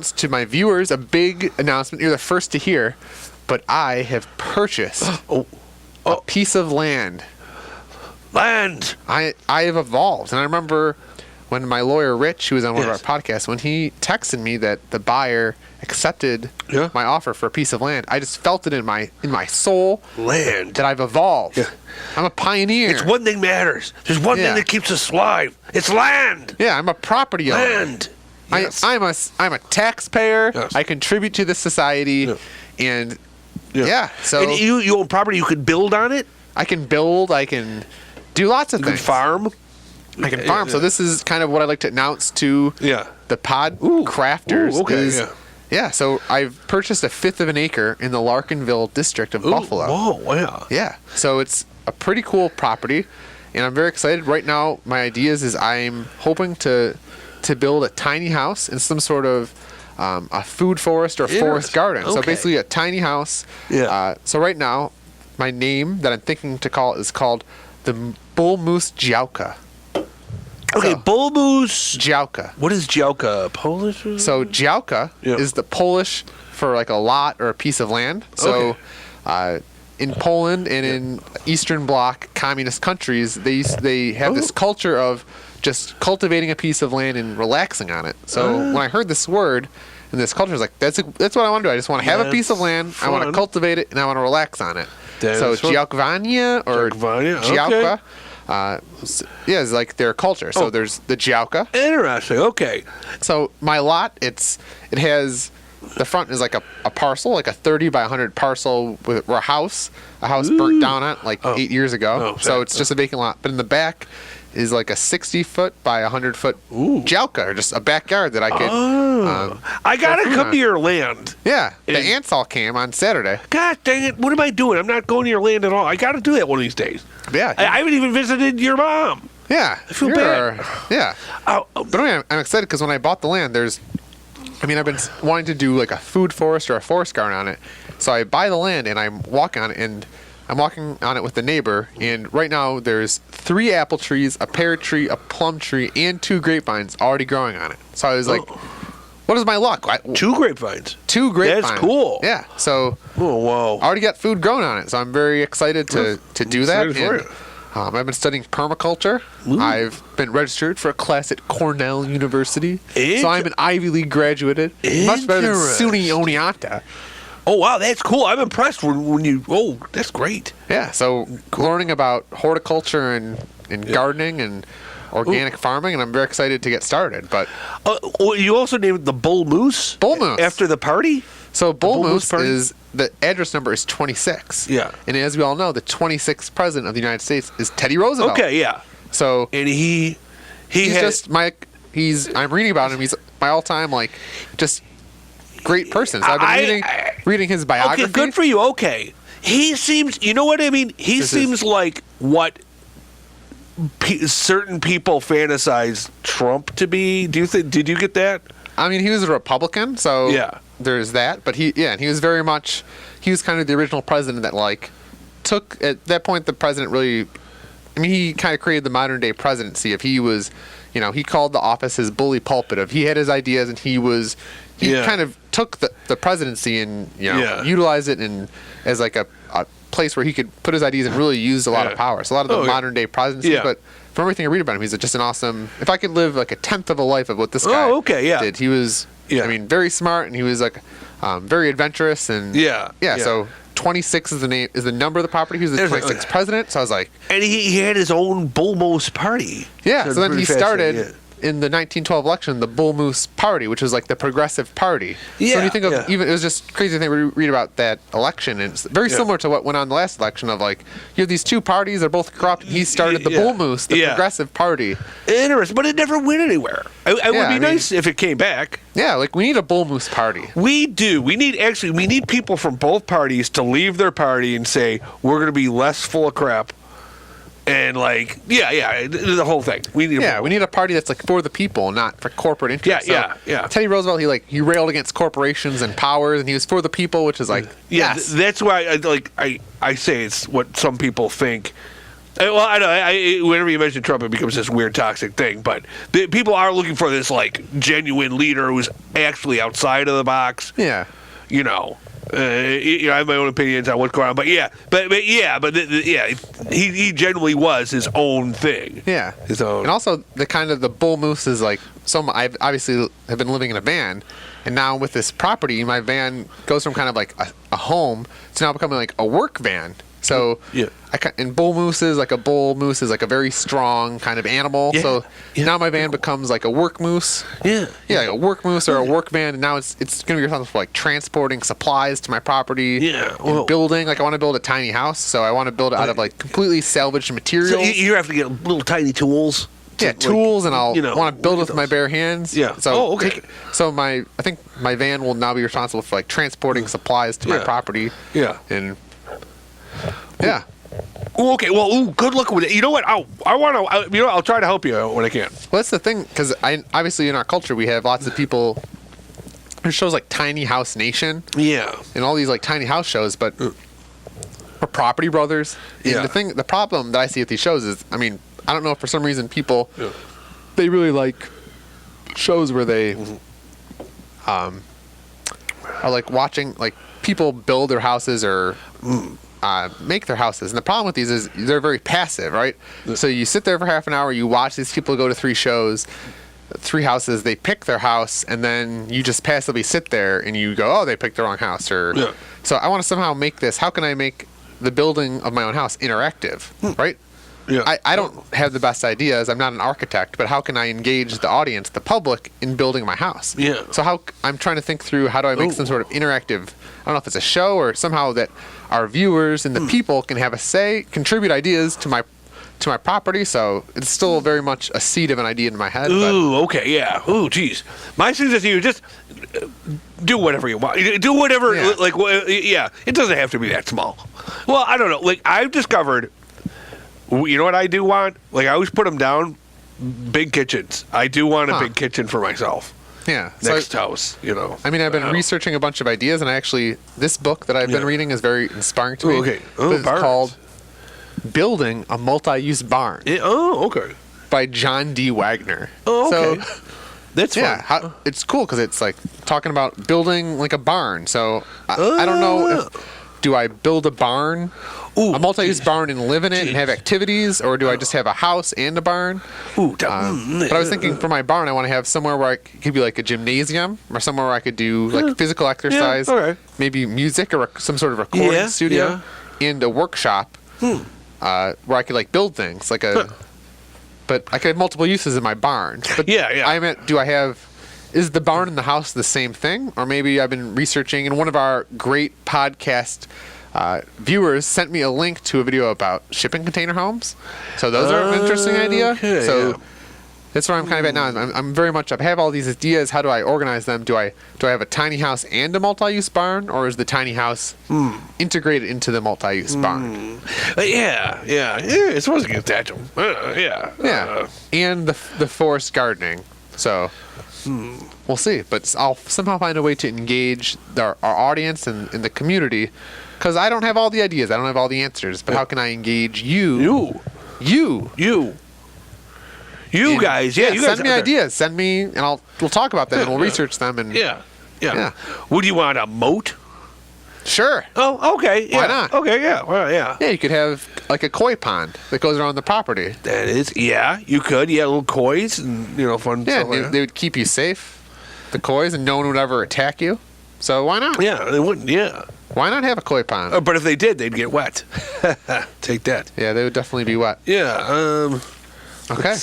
to my viewers a big announcement. You're the first to hear, but I have purchased a piece of land. Land. I have evolved, and I remember when my lawyer Rich, who was on one of our podcasts, when he texted me that the buyer accepted my offer for a piece of land, I just felt it in my soul. Land. That I've evolved. Yeah. I'm a pioneer. It's one thing matters. There's one thing that keeps us alive. It's land. Yeah, I'm a property owner. Land. Yes. I'm a taxpayer. Yes. I contribute to this society, and so and you own property. You could build on it. I can build. I can do lots of things. You can farm. I can farm. So this is kind of what I'd like to announce to the pod crafters. So I've purchased a fifth of an acre in the Larkinville district of Buffalo. Oh, yeah. Yeah. So it's a pretty cool property, and I'm very excited. Right now, my ideas is I'm hoping to build a tiny house in some sort of a food forest or forest garden. So basically a tiny house. Yeah. So right now, my name that I'm thinking to call is called the Bull Moose Dzialka. Okay, So, Bull Moose Dzialka. What is Dzialka? Polish? So Dzialka is the Polish for like a lot or a piece of land. So in Poland and in Eastern Bloc communist countries, they have this culture of just cultivating a piece of land and relaxing on it. So when I heard this word and this culture, I was like, that's what I want to do. I just want to have a piece of land. I want to cultivate it and I want to relax on it. So Dzialkvania or Dzialka. It's like their culture. So there's the Dzialka. Interesting. Okay. So my lot, it has the front is like a parcel, like a 30 by 100 parcel with a house burnt down on it like 8 years ago. So it's just a vacant lot. But in the back is like a 60-foot by 100-foot Dzialka, or just a backyard that I could. I gotta come to your land. Yeah, the ants all came on Saturday. God dang it! What am I doing? I'm not going to your land at all. I gotta do that one of these days. Yeah, I haven't even visited your mom. Yeah, I feel bad. Yeah, but anyway, I'm excited because when I bought the land, I've been wanting to do like a food forest or a forest garden on it. So I buy the land and I'm walking on it with the neighbor, and right now there's 3 apple trees, a pear tree, a plum tree, and 2 grapevines already growing on it. So I was like, what is my luck? 2 grapevines. 2 grapevines. That's cool. Yeah. So I already got food growing on it, so I'm very excited to do that. And, I've been studying permaculture. I've been registered for a class at Cornell University. So I'm an Ivy League graduated. Much better than SUNY Oneonta. Oh, wow, that's cool. I'm impressed when you... Oh, that's great. Yeah, so learning about horticulture and gardening and organic farming, and I'm very excited to get started. But you also named it the Bull Moose? Bull Moose. After the party? So Bull Moose is... The address number is 26. Yeah. And as we all know, the 26th president of the United States is Teddy Roosevelt. Okay, yeah. So... And he's I'm reading about him. He's my all-time, just... great person. So I've been reading his biography. Okay, good for you. Okay. He seems, you know what I mean? He seems like what certain people fantasize Trump to be. Did you get that? I mean, he was a Republican, so there's that. But he was very much, he was kind of the original president that took, at that point, the president really, he kind of created the modern day presidency. If he was, he called the office his bully pulpit. If he had his ideas and he kind of took the presidency and utilized it as like a place where he could put his ideas and really use a lot of power. So a lot of the modern day presidency, but from everything I read about him, he's just an awesome. If I could live like a tenth of a life of what this guy did, he was. Very smart, and he was very adventurous, and So 26 is the number of the property. He was the 26th president. So I was like, and he had his own Bull Moose party. Yeah. So then he started. In the 1912 election, the Bull Moose Party, which was like the progressive party. Yeah, so when you think of it was just crazy thing we read about that election, and it's very similar to what went on the last election of you have these 2 parties, they're both corrupt. He started the Bull Moose, the progressive party. Interesting, but it never went anywhere. It would be nice if it came back. Yeah, we need a Bull Moose party. We do. We need people from both parties to leave their party and say, we're going to be less full of crap. And the whole thing. We need a party that's for the people, not for corporate interests. Yeah. Teddy Roosevelt, he railed against corporations and powers, and he was for the people, which is yes. That's why I say it's what some people think Well, I know. Whenever you mention Trump, it becomes this weird, toxic thing. But people are looking for this like genuine leader who's actually outside of the box. Yeah. You know, I have my own opinions on what's going on. But yeah, he genuinely was his own thing. Yeah. His own. And also the Bull Moose is like I obviously have been living in a van, and now with this property, my van goes from kind of like a home to now becoming like a work van. So yeah. And bull moose is like a very strong kind of animal. Yeah. So now my van becomes like a work moose. Yeah. Yeah, like a work moose or a work van, and now it's going to be responsible for like transporting supplies to my property. Yeah. And building. Like I want to build a tiny house, so I want to build it out of like completely salvaged materials. So you have to get little tiny tools. Yeah, tools, and I'll want to build with my bare hands. Yeah. So okay. I think my van will now be responsible for like transporting supplies to my property. Yeah. And yeah. Ooh, okay. Well, good luck with it. You know what? I want to. I'll try to help you when I can. Well, that's the thing, because obviously in our culture we have lots of people. There's shows like Tiny House Nation. Yeah. And all these like tiny house shows, but or Property Brothers. And Yeah. the problem that I see with these shows is, I mean, I don't know if for some reason people they really like shows where they are like watching like people build their houses or make their houses. And the problem with these is they're very passive, right? Yeah. So you sit there for half an hour, you watch these people go to 3 shows, 3 houses, they pick their house, and then you just passively sit there and you go, oh, they picked the wrong house. So I want to somehow make this, how can I make the building of my own house interactive, right? Yeah. I don't have the best ideas. I'm not an architect, but how can I engage the audience, the public, in building my house? Yeah. So I'm trying to think through how do I make some sort of interactive, I don't know if it's a show or somehow that our viewers and the people can have a say, contribute ideas to my property. So it's still very much a seed of an idea in my head. Ooh, okay, yeah. Ooh, geez. My suggestion to you, just do whatever you want. Do whatever, yeah. It doesn't have to be that small. Well, I don't know. Like, I've discovered, you know what I do want? Like, I always put them down, big kitchens. I do want a big kitchen for myself. Yeah. Next house, I mean, I've been researching a bunch of ideas, and this book that I've been reading is very inspiring to me. Okay. It's called Building a Multi-Use Barn. Okay. By John D. Wagner. Oh, okay. So, that's fun. Yeah, it's cool because it's like talking about building like a barn. So I don't know do I build a barn, a multi-use barn, and live in it and have activities, or do I just have a house and a barn? But I was thinking for my barn, I want to have somewhere where I could be like a gymnasium, or somewhere where I could do like physical exercise, maybe music or some sort of recording studio, and a workshop where I could like build things like a. But I could have multiple uses in my barn. But I meant, is the barn and the house the same thing? Or maybe I've been researching, and one of our great podcast viewers sent me a link to a video about shipping container homes. So those are an interesting idea. So that's where I'm kind of at now. I'm very much, I have all these ideas. How do I organize them? Do I have a tiny house and a multi-use barn? Or is the tiny house integrated into the multi-use barn? It's supposed to get that. And the forest gardening. So we'll see. But I'll somehow find a way to engage our audience and the community. Because I don't have all the ideas. I don't have all the answers. But how can I engage you? You guys, you guys send me ideas. Send me, and we'll talk about them, and we'll research them. And Would you want a moat? Sure. Oh, okay. Yeah. Why not? Okay, yeah. Well, yeah. Yeah, you could have like a koi pond that goes around the property. That is, you could. Yeah, little kois and fun. Yeah, stuff they would keep you safe. The kois, and no one would ever attack you. So why not? Yeah, they wouldn't. Yeah. Why not have a koi pond? But if they did, they'd get wet. Take that. Yeah, they would definitely be wet. Yeah. Okay.